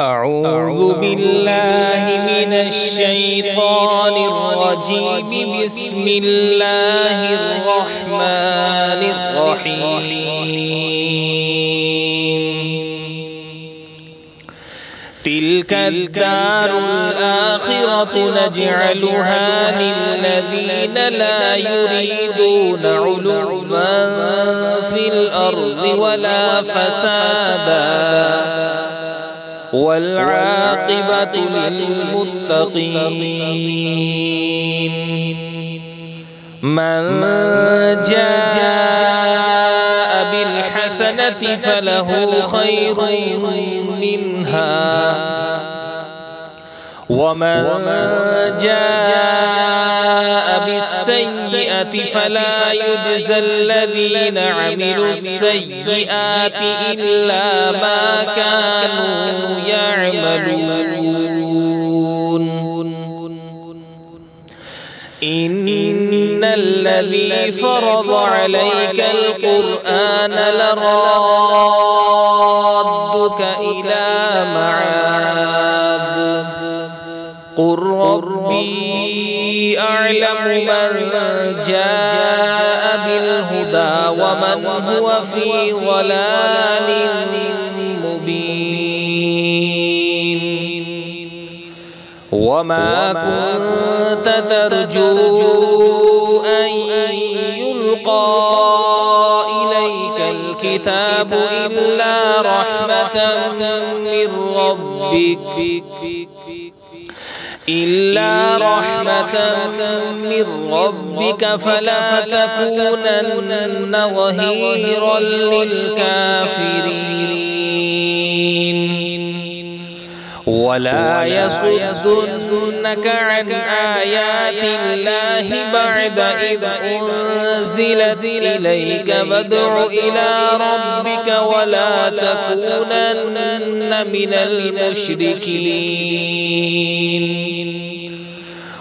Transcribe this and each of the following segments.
أعوذ بالله من الشيطان الرجيم. بسم الله الرحمن الرحيم. تلك الدار الآخرة نجعلها للذين لا يريدون علوا في الأرض ولا فسادا والعاقبة للمتقين. من جاء بالحسنة فله خير منها ومن جاء بالسيئة فلا يجزى الذين عملوا السيئات إلا ما كانوا يعملون. إن الذي فرض عليك القرآن لرادك إلى معاد قل ربي أعلم من جاء بالهدى ومن هو في ضلال مبين. وما كنت ترجو أن يلقى إليك الكتاب إلا رحمة من ربك فلا تكونن ظهيرا للكافرين. ولا يصدنك عن آيات الله بعد إذ أنزلت إليك فادع إلى ربك ولا تكونن من المشركين.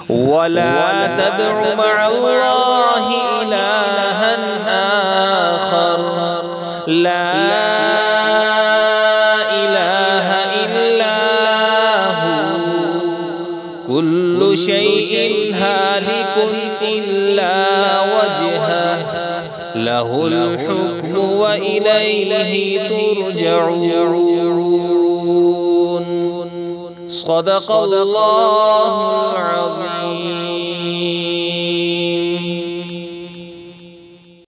ولا تدع مع الله إلها آخر لا إله إلا هو كل شيء هالك إلا وجهه له الحكم وإليه ترجعون. صدق الله العظيم.